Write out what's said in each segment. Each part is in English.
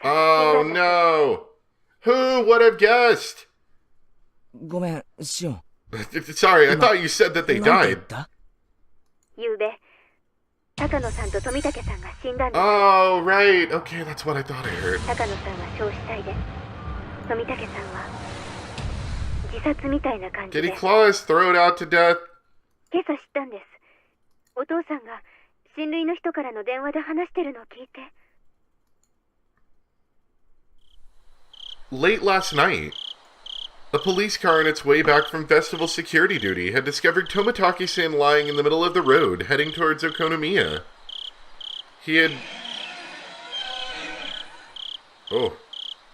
Oh no! Who would have guessed? ごめん、シオン。 Sorry, I thought you said that they なんて言 died. った？ Oh, right. Okay, that's what I thought I heard. Did he claw his throat out to death? Late last night, a police car on its way back from festival security duty had discovered Tomitaki-san lying in the middle of the road, heading towards Okonomiya. He had... Oh,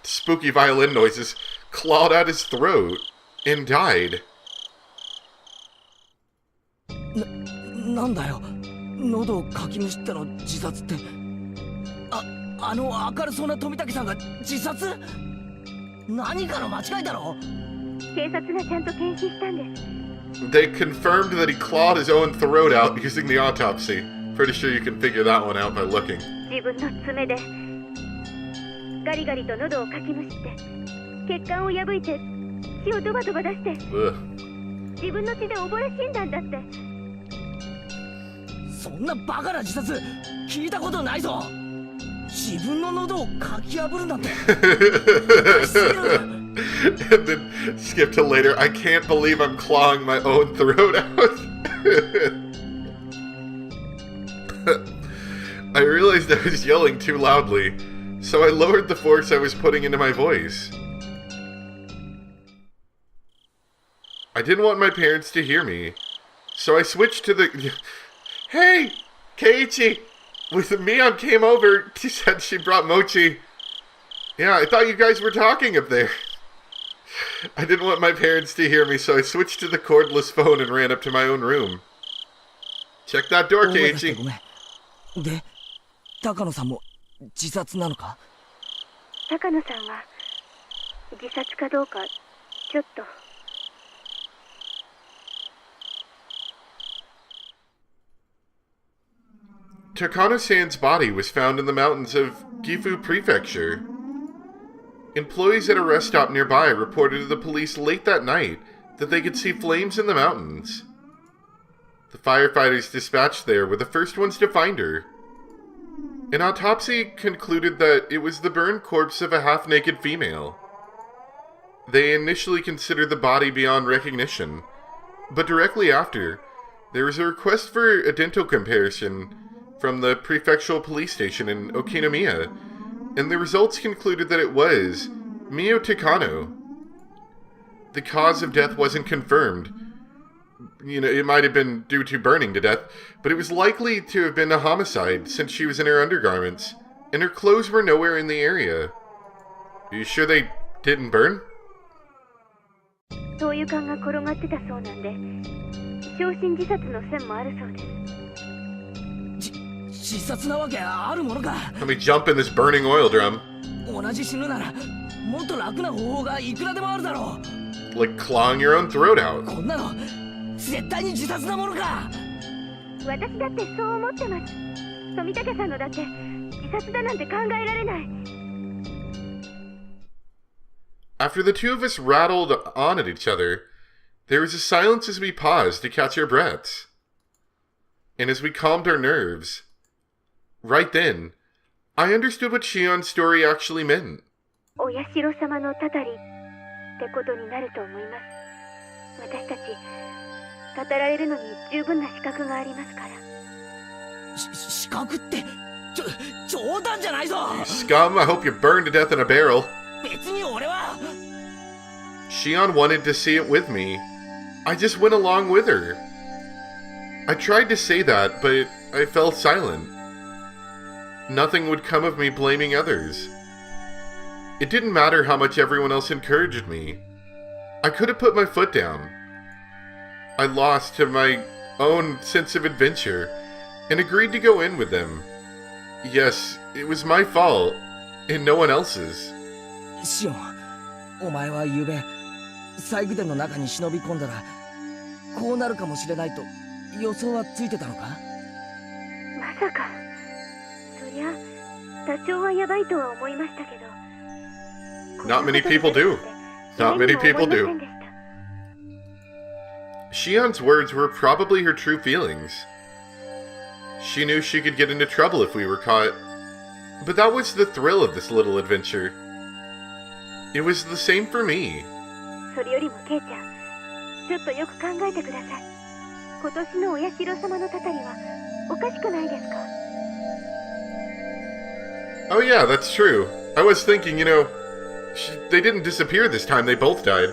spooky violin noises, clawed out his throat, and died. なんだよ、喉をかきむしったの自殺って。あの明るそうな富武さんが自殺？何かの間違いだろ。 They confirmed that he clawed his own throat out using the autopsy. Pretty sure you can figure that one out by looking. Ugh. そんなバカな自殺聞いたことないぞ。自分の喉をかき破るなんて。And then skip to later. I can't believe I'm clawing my own throat out. I realized I was yelling too loudly, so I lowered the force I was putting into my voice. I didn't want my parents to hear me, so I switched to the... Hey, Keiichi! With Mion came over, she said she brought mochi. Yeah, I thought you guys were talking up there. I didn't want my parents to hear me, so I switched to the cordless phone and ran up to my own room. Check that door, Keiichi. で、高野さんも自殺なのか？高野さんは自殺かどうかちょっと。Takano-san's body was found in the mountains of Gifu Prefecture. Employees at a rest stop nearby reported to the police late that night that they could see flames in the mountains. The firefighters dispatched there were the first ones to find her. An autopsy concluded that it was the burned corpse of a half-naked female. They initially considered the body beyond recognition, but directly after, there was a request for a dental comparison from the prefectural police station in Okinomiya, and the results concluded that it was Mio Takano. The cause of death wasn't confirmed. You know, it might have been due to burning to death, but it was likely to have been a homicide since she was in her undergarments, and her clothes were nowhere in the area. Are you sure they didn't burn? 灯油缶が転がってたそうなんで、焼身自殺の線もあるそうです。自殺なわけあるものか。 Let me jump in this burning oil drum. 同じ死ぬならもっと楽な方法がいくらでもあるだろう。 Like clawing your own throat out. こんなの絶対に自殺なものか。私だってそう思ってます。富武さんのだって自殺だなんて考えられない。 After the two of us rattled on at each other, there was a silence as we paused to catch our breaths. And as we calmed our nerves, right then, I understood what Shion's story actually meant. お社様のたたりってことになると思います。私たち語られるのに十分な資格がありますから。資格って冗談じゃないぞ。 Scum, I hope you burn to death in a barrel. 別に俺は。 Shion wanted to see it with me. I just went along with her. I tried to say that, but I fell silent. Nothing would come of me blaming others. It didn't matter how much everyone else encouraged me. I could have put my foot down. I lost to my own sense of adventure and agreed to go in with them. Yes, it was my fault, and no one else's. シオン、お前は昨夜細工殿の中に忍び込んだらこうなるかもしれないと予想はついてたのか？まさかそりゃ多少はやばいとは思いましたけど。Not many people do. Not many people do. Shion's words were probably her true feelings. She knew she could get into trouble if we were caught, but that was the thrill of this little adventure. It was the same for me. それよりもケイちゃん、ちょっとよく考えてください。今年のお社様のたたりはおかしくないですか？ Oh yeah, that's true. I was thinking, they didn't disappear this time, they both died.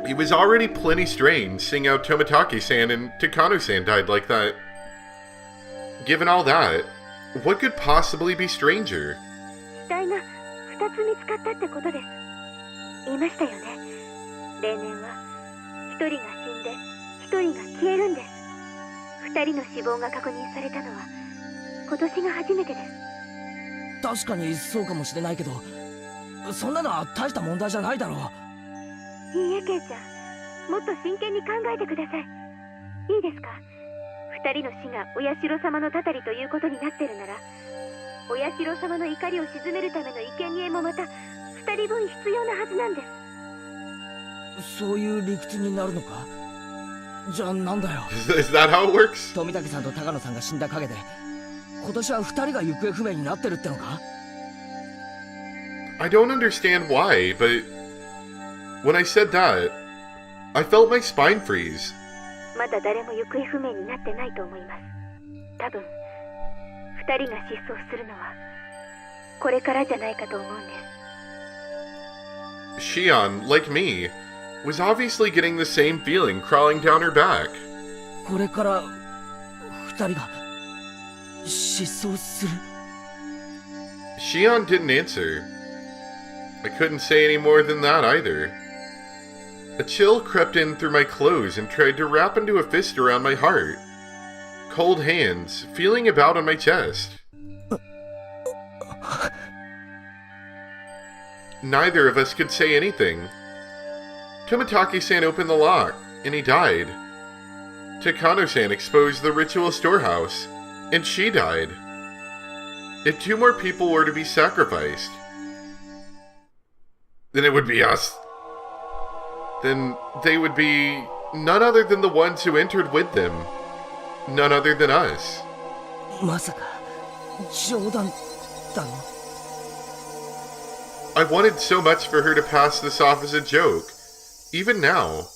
It was already plenty strange seeing how Tomitake-san and Takano-san died like that. Given all that, what could possibly be stranger? 死体が2つ見つかったってことです。言いましたよね。例年は1人が死んで1人が消えるんです。2人の死亡が確認されたのは今年が初めてです。確かにそうかもしれないけど、そんなのは大した問題じゃないだろう。いいえ、ケイちゃん、もっと真剣に考えてください。いいですか？2人の死がお社様のたたりということになってるなら、お社様の怒りを鎮めるための生贄もまた2人分必要なはずなんです。そういう理屈になるのか？じゃあなんだよ。Is that how it works? 富武さんと高野さんが死んだ陰で、今年は2人が行方不明になってるってのか？ I don't understand why, but when I said that, I felt my spine freeze. まだ誰も行方不明になってないと思います。多分2人が失踪するのはこれからじゃないかと思うんです。 Shion, like me, was obviously getting the same feeling crawling down her back. これから2人が失踪する。 Shion didn't answer. I couldn't say any more than that either. A chill crept in through my clothes and tried to wrap into a fist around my heart. Cold hands feeling about on my chest. Neither of us could say anything. Tomitake-san opened the lock, and he died. Takano-san exposed the ritual storehouse, and she died. If 2 more people were to be sacrificed, then it would be us. Then they would be none other than the ones who entered with them. None other than us. まさか冗談だろ。 I wanted so much for her to pass this off as a joke, even now.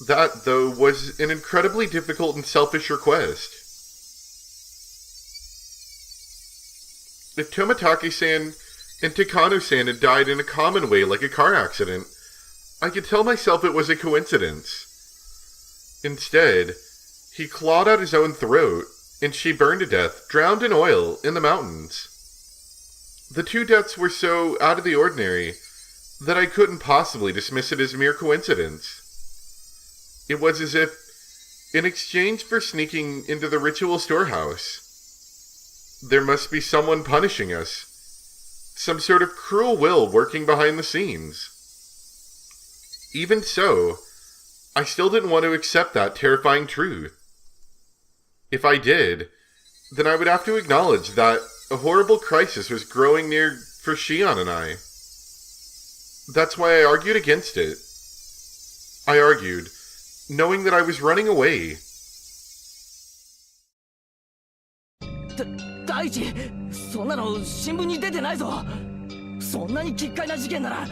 That, though, was an incredibly difficult and selfish request. If Tomitake-san and Takano-san had died in a common way like a car accident, I could tell myself it was a coincidence. Instead, he clawed out his own throat, and she burned to death, drowned in oil, in the mountains. The 2 deaths were so out of the ordinary that I couldn't possibly dismiss it as mere coincidence. It was as if, in exchange for sneaking into the ritual storehouse, there must be someone punishing us. Some sort of cruel will working behind the scenes. Even so, I still didn't want to accept that terrifying truth. If I did, then I would have to acknowledge that a horrible crisis was growing near for Shion and I. That's why I argued against it. I argued, knowing that I was running away. 大地、そんなの新聞に出てないぞ。そんなに奇怪な事件なら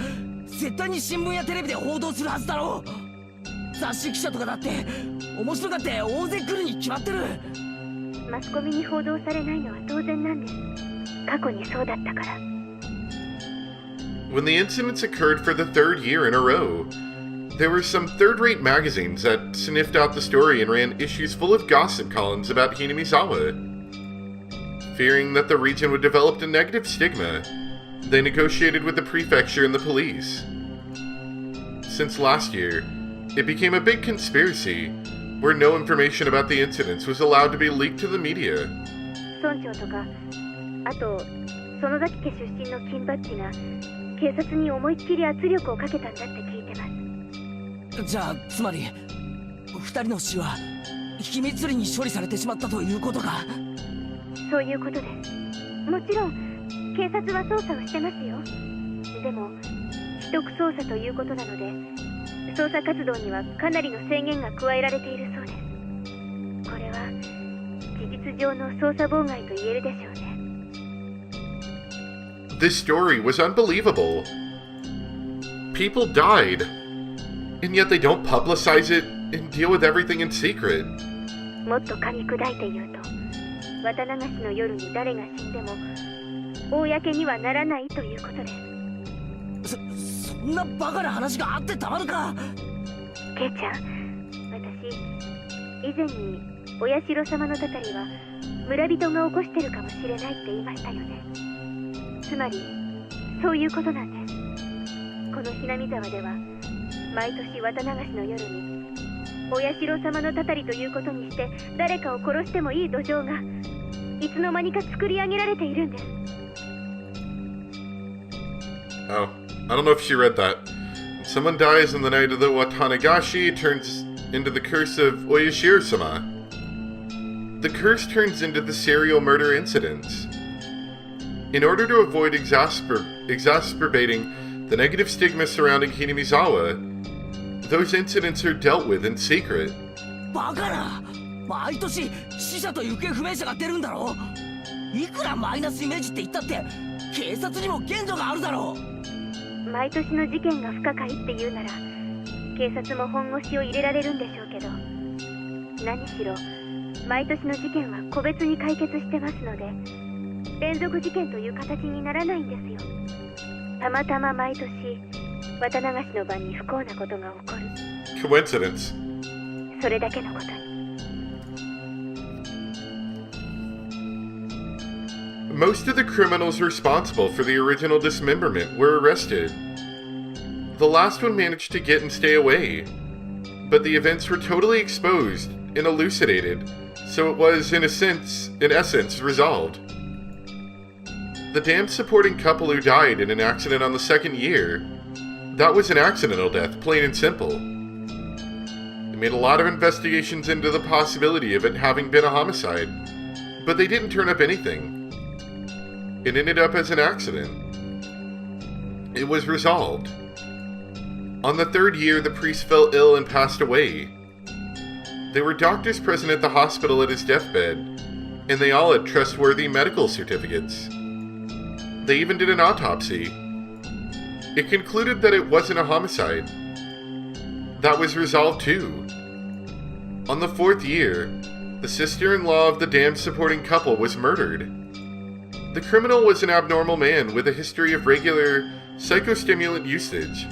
絶対に新聞やテレビで報道するはずだろう。雑誌記者とかだって面白がって大勢来るに決まってる。マスコミに報道されないのは当然なんです。過去にそうだったから。 When the incidents occurred for the 3rd year in a row, there were some third-rate magazines that sniffed out the story and ran issues full of gossip columns about Hinamizawa. Fearing that the region would develop a negative stigma, they negotiated with the prefecture and the police. Since last year, it became a big conspiracy, where no information about the incidents was allowed to be leaked to the media. 村長とか、あと園崎家出身の金バッジが警察に思いっきり圧力をかけたんだって聞いてます。じゃあつまり2人の死は秘密裏に処理されてしまったということか。そういうことです。もちろん警察は捜査をしてますよ。でも秘匿捜査ということなので、捜査活動にはかなりの制限が加えられているそうです。これは事実上の捜査妨害と言えるでしょうね。This story was unbelievable. People died, and yet they don't publicize it and deal with everything in secret. もっと噛み砕いて言うと、綿流しの夜に誰が死んでも公にはならないということです。そんなバカな話があってたまるか。ケイちゃん、私以前にお社様のたたりは村人が起こしてるかもしれないって言いましたよね。つまりそういうことなんです。このひなみ沢では毎年綿流しの夜にお社様のたたりということにして誰かを殺してもいい土壌がいつの間にか作り上げられているんです。Oh, I don't know if she read that. When someone dies on the night of the Watanagashi, it turns into the curse of Oyashiro-sama. The curse turns into the serial murder incidents. In order to avoid exacerbating the negative stigma surrounding Hinamizawa, those incidents are dealt with in secret. バカな。毎年死者と行方不明者が出るんだろ。いくらマイナスイメージって言ったって警察にも限度があるだろう。毎年の事件が不可解って言うなら警察も本腰を入れられるんでしょうけど、何しろ毎年の事件は個別に解決してますので連続事件という形にならないんですよ。たまたま毎年綿流しの晩に不幸なことが起こる。Coincidence. それだけのことに。Most of the criminals responsible for the original dismemberment were arrested. The last one managed to get and stay away, but the events were totally exposed and elucidated, so it was, in essence, resolved. The dam supporting couple who died in an accident on the second year, that was an accidental death, plain and simple. They made a lot of investigations into the possibility of it having been a homicide, but they didn't turn up anything. It ended up as an accident. It was resolved. On the third year, the priest fell ill and passed away. There were doctors present at the hospital at his deathbed, and they all had trustworthy medical certificates. They even did an autopsy. It concluded that it wasn't a homicide. That was resolved too. On the fourth year, the sister-in-law of the dam-supporting couple was murdered. The criminal was an abnormal man with a history of regular psychostimulant usage.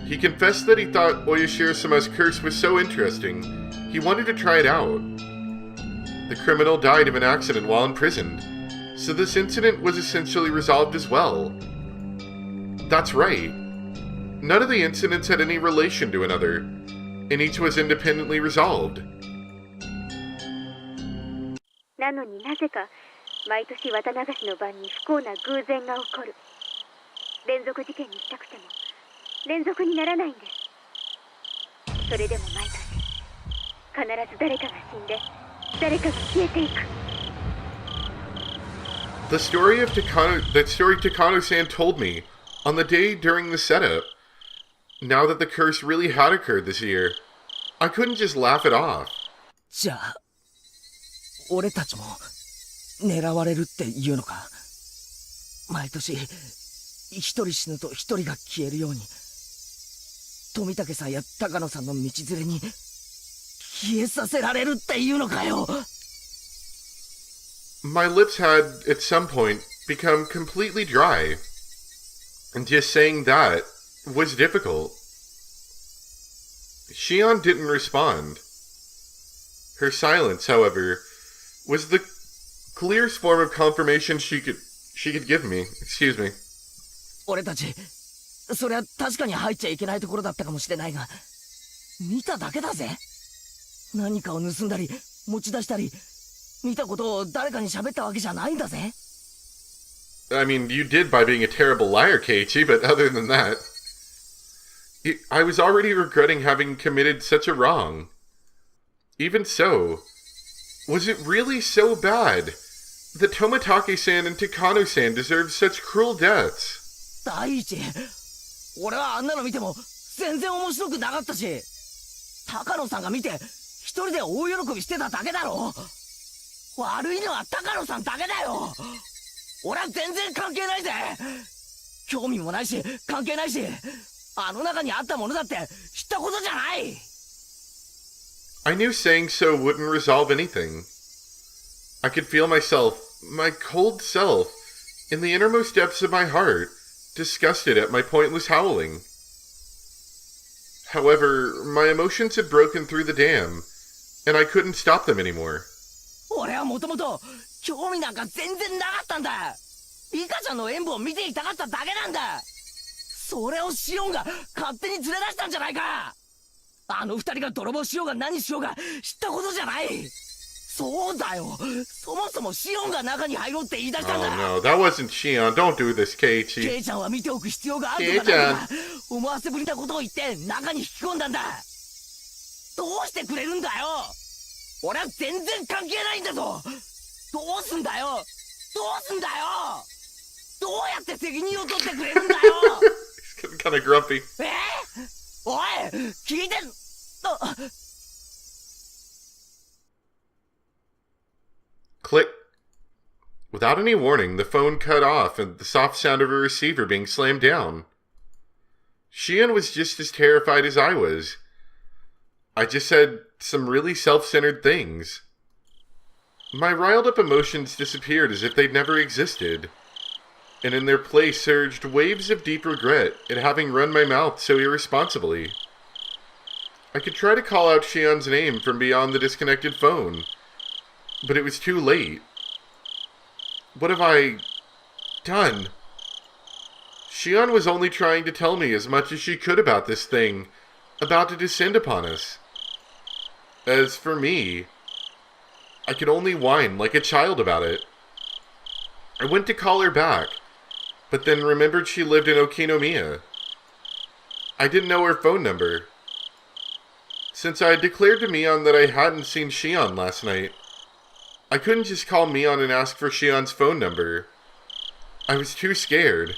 He confessed that he thought Oyashiro-sama's curse was so interesting, he wanted to try it out. The criminal died of an accident while imprisoned, so this incident was essentially resolved as well. That's right. None of the incidents had any relation to another, and each was independently resolved. なのになぜか毎年綿流しの晩に不幸な偶然が起こる。連続事件にしたくても連続にならないんです。それでも毎年必ず誰かが死んで誰かが消えていく。That story Takano-san told me on the day during the setup. Now that the curse really had occurred this year, I couldn't just laugh it off. じゃあ俺たちも狙われるっていうのか。毎年一人死ぬと一人が消えるように富武さんや高野さんの道連れに消えさせられるっていうのかよ。My lips had, at some point, become completely dry, and just saying that was difficult. Shion didn't respond. Her silence, however, was the clearest form of confirmation she could give me. Excuse me. 俺たちそりゃ確かに入っちゃいけないところだったかもしれないが見ただけだぜ。何かを盗んだり持ち出したり見たことを誰かに喋ったわけじゃないんだぜ。I mean, you did by being a terrible liar, Keiichi, but other than that, I was already regretting having committed such a wrong. Even so, was it really so bad that Tomitake-san and Takano-san deserve such cruel deaths. 第一、俺はあんなの見ても全然面白くなかったし、高野さんが見て一人で大喜びしてただけだろ。悪いのは高野さんだけだよ。俺は全然関係ないぜ。興味もないし関係ないし、あの中にあったものだって知ったことじゃない。I knew saying so wouldn't resolve anything. I could feel myself, my cold self, in the innermost depths of my heart, disgusted at my pointless howling. However, my emotions had broken through the dam, and I couldn't stop them anymore. 俺はもともと興味なんか全然なかったんだ。リカちゃんの演舞を見ていたかっただけなんだ。それをシオンが勝手に連れ出したんじゃないか。あの二人が泥棒しようが何しようが知ったことじゃない。そうだよ。そもそもシオンが中に入ろうって言い出したんだ。Oh no, that wasn't Shion. Don't do this, Keiichi. ケイちゃんは見ておく必要があるとかなんとか思わせぶりなことを言って中に引き込んだんだ。どうしてくれるんだよ。俺は全然関係ないんだぞ。どうすんだよ。どうすんだよ。どうやって責任を取ってくれるんだよ。He's getting kind of grumpy. おい、聞いてん。Click. Without any warning, the phone cut off and the soft sound of a receiver being slammed down. Shion was just as terrified as I was. I just said some really self-centered things. My riled-up emotions disappeared as if they'd never existed, and in their place surged waves of deep regret at having run my mouth so irresponsibly. I could try to call out Shion's name from beyond the disconnected phone, but it was too late. What have I done? Shion was only trying to tell me as much as she could about this thing about to descend upon us. As for me, I could only whine like a child about it. I went to call her back, but then remembered she lived in Okinomiya. I didn't know her phone number. Since I had declared to Mion that I hadn't seen Shion last night, I couldn't just call Mion and ask for Shion's phone number. I was too scared.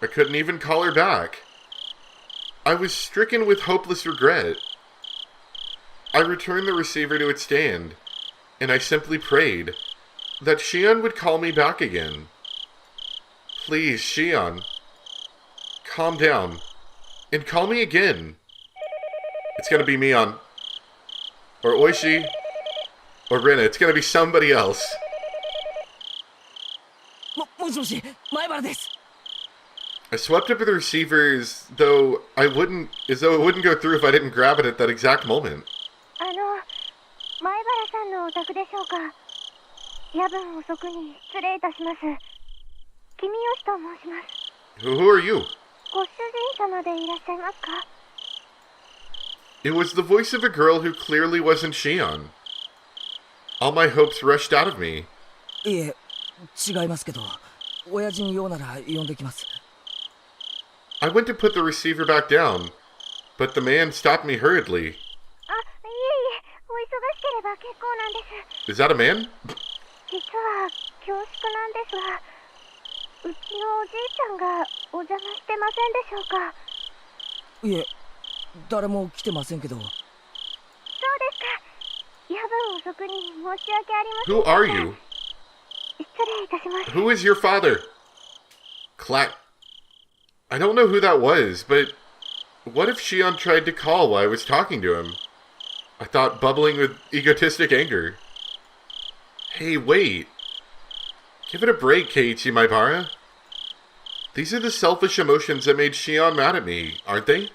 I couldn't even call her back. I was stricken with hopeless regret. I returned the receiver to its stand, and I simply prayed that Shion would call me back again. Please, Shion, calm down, and call me again. It's gonna be Mion, or Oishi, or Rina. It's gonna be somebody else. もしもし、前原です。 I swept up the receiver as though it wouldn't go through if I didn't grab it at that exact moment. 前原さんのお宅でしょうか。夜分遅くに失礼いたします。君吉と申します。Who are you? ご主人様でいらっしゃいますか。 It was the voice of a girl who clearly wasn't Shion. All my hopes rushed out of me. いえ、違いますけど、親父に用なら呼んできます。 I went to put the receiver back down, but the man stopped me hurriedly. お忙しければ結構なんです。 Is that a man? 実は恐縮なんですが、うちのおじいちゃんがお邪魔してませんでしょうか。いえ、誰も来てませんけど。そうですか。夜分遅くに申し訳ありません。 Who are you? 失礼いたします。 Who is your father? Clack. I don't know who that was, but what if Shion tried to call while I was talking to him? I thought, bubbling with egotistic anger. Hey, wait. Give it a break, Keiichi Maibara. These are the selfish emotions that made Shion mad at me, aren't they?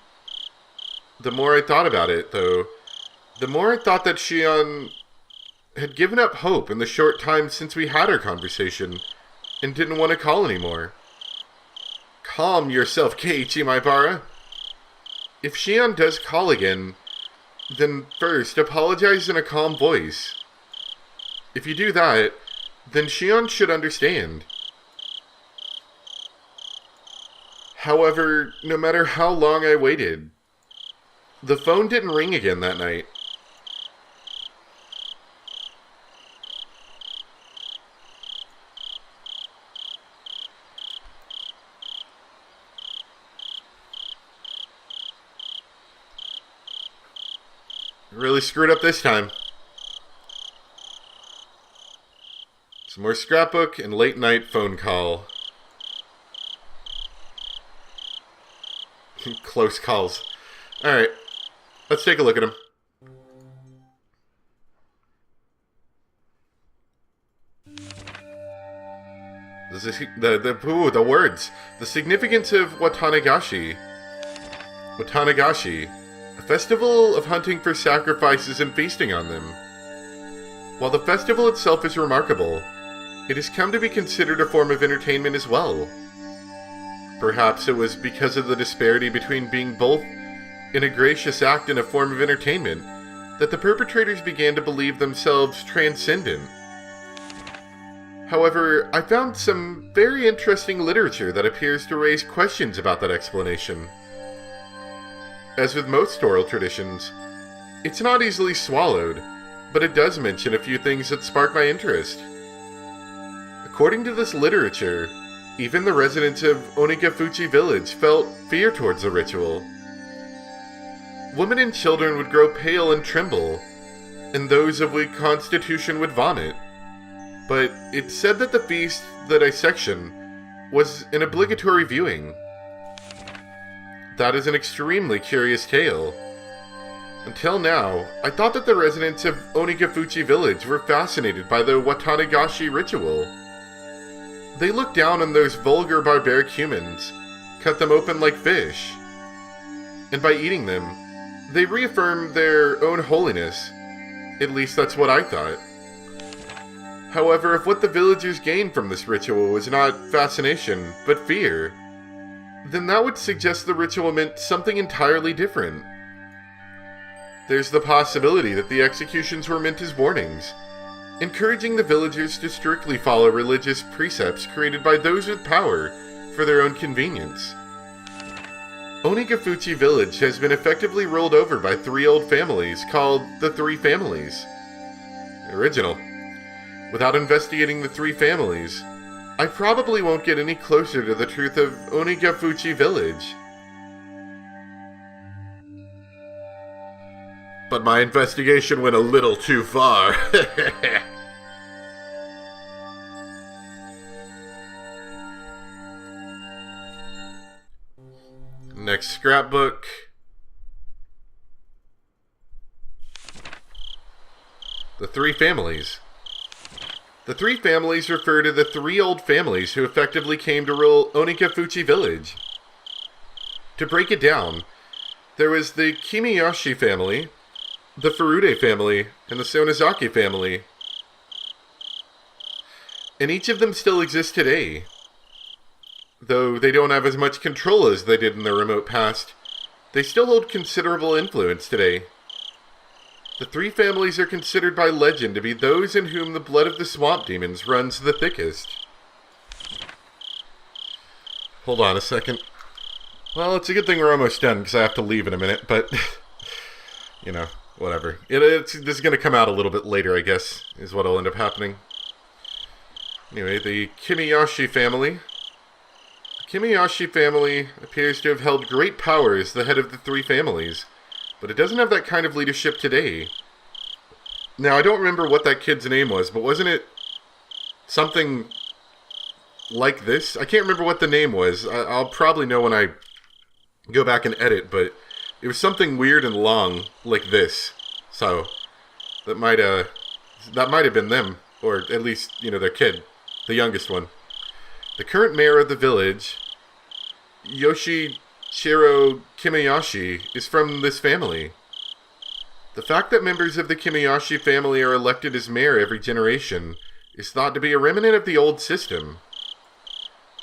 The more I thought about it, though, the more I thought that Shion had given up hope in the short time since we had our conversation, and didn't want to call anymore. Calm yourself, Keiichi Maibara. If Shion does call again, then first apologize in a calm voice. If you do that, then Shion should understand. However, no matter how long I waited, the phone didn't ring again that night. Really screwed up this time. Some more scrapbook and late night phone call. Close calls. Alright, let's take a look at them. The words. The significance of Watanagashi. Watanagashi, a festival of hunting for sacrifices and feasting on them. While the festival itself is remarkable, it has come to be considered a form of entertainment as well. Perhaps it was because of the disparity between being both in a gracious act and a form of entertainment that the perpetrators began to believe themselves transcendent. However, I found some very interesting literature that appears to raise questions about that explanation. As with most oral traditions, it's not easily swallowed, but it does mention a few things that spark my interest. According to this literature, even the residents of Onigafuchi village felt fear towards the ritual. Women and children would grow pale and tremble, and those of weak constitution would vomit. But it said that the feast, the dissection, was an obligatory viewing. That is an extremely curious tale. Until now, I thought that the residents of Onigafuchi village were fascinated by the Watanagashi ritual. They looked down on those vulgar barbaric humans, cut them open like fish, and by eating them, they reaffirmed their own holiness. At least that's what I thought. However, if what the villagers gained from this ritual was not fascination, but fear, then that would suggest the ritual meant something entirely different. There's the possibility that the executions were meant as warnings, encouraging the villagers to strictly follow religious precepts created by those with power for their own convenience. Onigafuchi village has been effectively ruled over by 3 old families called the 3 Families. Original. Without investigating the 3 families, I probably won't get any closer to the truth of Onigafuchi village. But my investigation went a little too far. Next scrapbook. The 3 Families. The 3 families refer to the 3 old families who effectively came to rule Onigafuchi village. To break it down, there was the Kimiyoshi family, the Furude family, and the Sonozaki family. And each of them still exists today. Though they don't have as much control as they did in the remote past, they still hold considerable influence today. The 3 families are considered by legend to be those in whom the blood of the swamp demons runs the thickest. Hold on a second. Well, it's a good thing we're almost done, because I have to leave in a minute, but, you know, whatever. This is going to come out a little bit later, I guess, is what will end up happening. Anyway, the Kimiyoshi family. The Kimiyoshi family appears to have held great power as the head of the 3 families, but it doesn't have that kind of leadership today. Now, I don't remember what that kid's name was, but wasn't it something like this? I can't remember what the name was. I'll probably know when I go back and edit, but it was something weird and long like this. So, that might have been them, or at least, you know, their kid, the youngest one. The current mayor of the village, Yoshichiro Kimiyoshi, is from this family. The fact that members of the Kimiyoshi family are elected as mayor every generation is thought to be a remnant of the old system.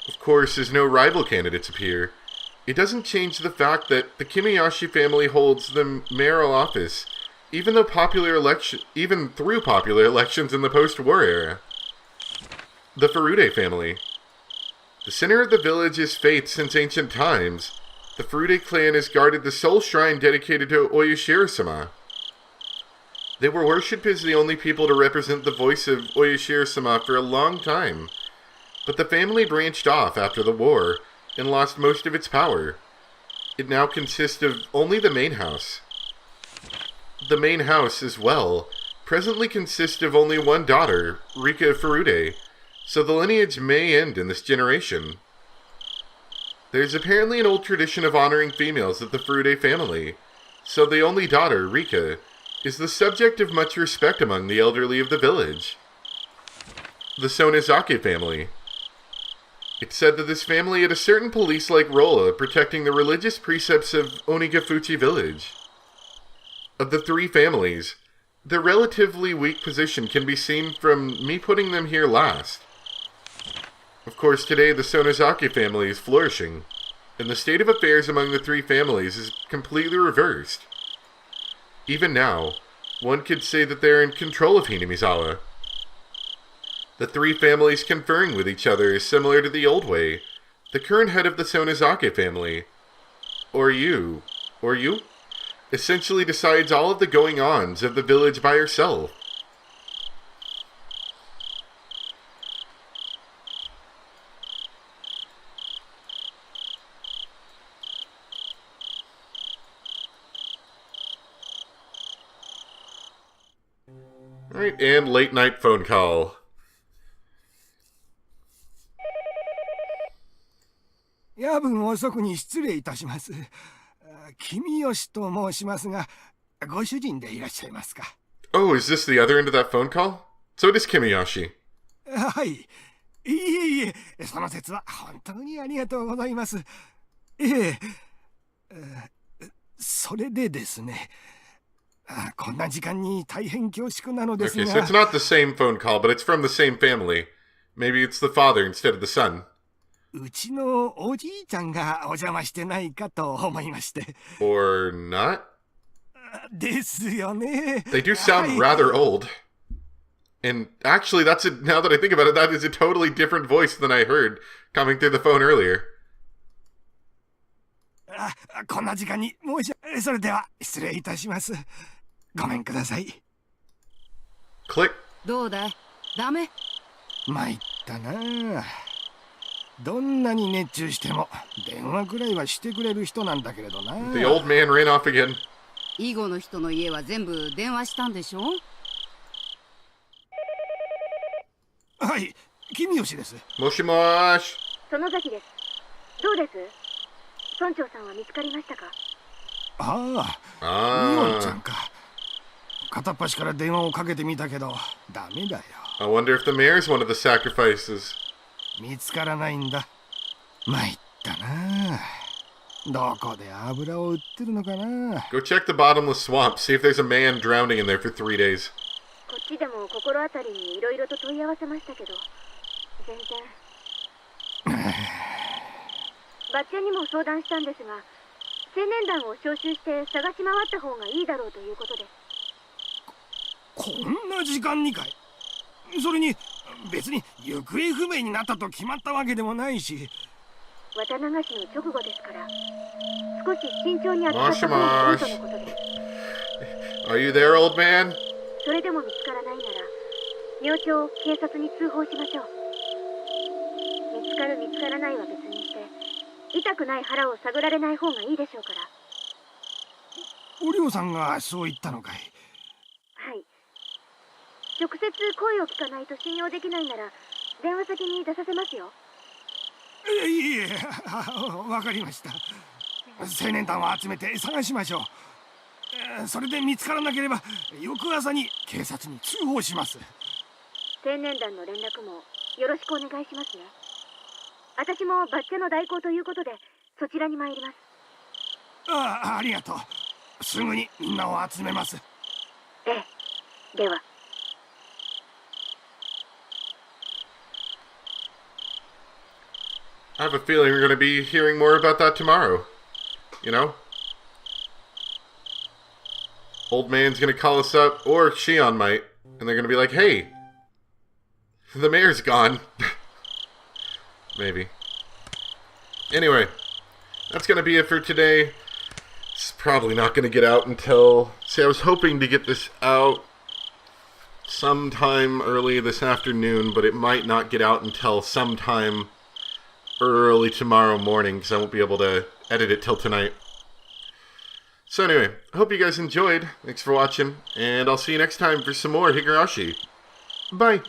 Of course, as no rival candidates appear, it doesn't change the fact that the Kimiyoshi family holds the mayoral office even through popular elections in the post-war era. The Furude family. The center of the village's faith since ancient times, the Furude clan has guarded the sole shrine dedicated to Oyashiro-sama. They were worshipped as the only people to represent the voice of Oyashiro-sama for a long time, but the family branched off after the war and lost most of its power. It now consists of only the main house. the main house as well presently consists of only one daughter, Rika Furude, so the lineage may end in this generation. There's apparently an old tradition of honoring females of the Furude family, so the only daughter, Rika, is the subject of much respect among the elderly of the village. The Sonozaki family. It's said that this family had a certain police-like role of protecting the religious precepts of Onigafuchi village. Of the three families, their relatively weak position can be seen from me putting them here last. Of course, today the Sonozaki family is flourishing, and the state of affairs among the three families is completely reversed. Even now, one could say that they're in control of Hinamizawa. The three families conferring with each other is similar to the old way. The current head of the Sonozaki family, or you, essentially decides all of the going-ons of the village by herself. Alright, and late night phone call. 夜分遅くに失礼いたします。君吉と申しますが、ご主人でいらっしゃいますか？ Oh, is this the other end of that phone call? So it is Kimiyoshi. はい。いえいえ、その説は本当にありがとうございます。それでですね、こんな時間に大変恐縮なのですが。Okay, so it's not the same phone call, but it's from the same family. Maybe it's the father instead of the son. うちのおじいちゃんがお邪魔してないかと思いまして。Or not? ですよね。 They do sound rather old. And actually, now that I think about it, that is a totally different voice than I heard coming through the phone earlier. こんな時間にそれでは失礼いたします。ごめんください。Click. どうだい？ダメ？参ったな。どんなに熱中しても電話くらいはしてくれる人なんだけれどな。The old man ran off again. 囲碁の人の家は全部電話したんでしょ？はい、君吉です。もしもーし。園崎です。どうです？村長さんは見つかりましたか？ああ、みおんちゃんか。片っ端から電話をかけてみたけどダメだよ。I wonder if the mayor's one of the sacrifices. 見つからないんだ。参ったな。どこで油を売ってるのかな。 Go check the bottomless swamp, see if there's a man drowning in there for 3 days. こっちでも心当たりにいろいろと問い合わせましたけど、全然。ばっちゃんにも相談したんですが、青年団を招集して探し回った方がいいだろうということです。こんな時間にかい。それに別に行方不明になったと決まったわけでもないし。綿流しの直後ですから、少し慎重に扱った方がいいとのことです。Are you there, old man? それでも見つからないなら、明朝警察に通報しましょう。見つかる見つからないは別にして、痛くない腹を探られない方がいいでしょうから。おりょうさんがそう言ったのかい。はい。直接声を聞かないと信用できないなら、電話先に出させますよ。いえ、わかりました。青年団を集めて探しましょう。それで見つからなければ翌朝に警察に通報します。青年団の連絡もよろしくお願いしますね。私もバッチャの代行ということでそちらに参ります。ありがとう。すぐにみんなを集めます。ええ、では。I have a feeling we're going to be hearing more about that tomorrow. You know? Old man's going to call us up, or Shion might, and they're going to be like, hey, the mayor's gone. Maybe. Anyway, that's going to be it for today. It's probably not going to get out until... See, I was hoping to get this out sometime early this afternoon, but it might not get out until sometime early tomorrow morning because I won't be able to edit it till tonight. So anyway, I hope you guys enjoyed. Thanks for watching, and I'll see you next time for some more Higurashi. Bye.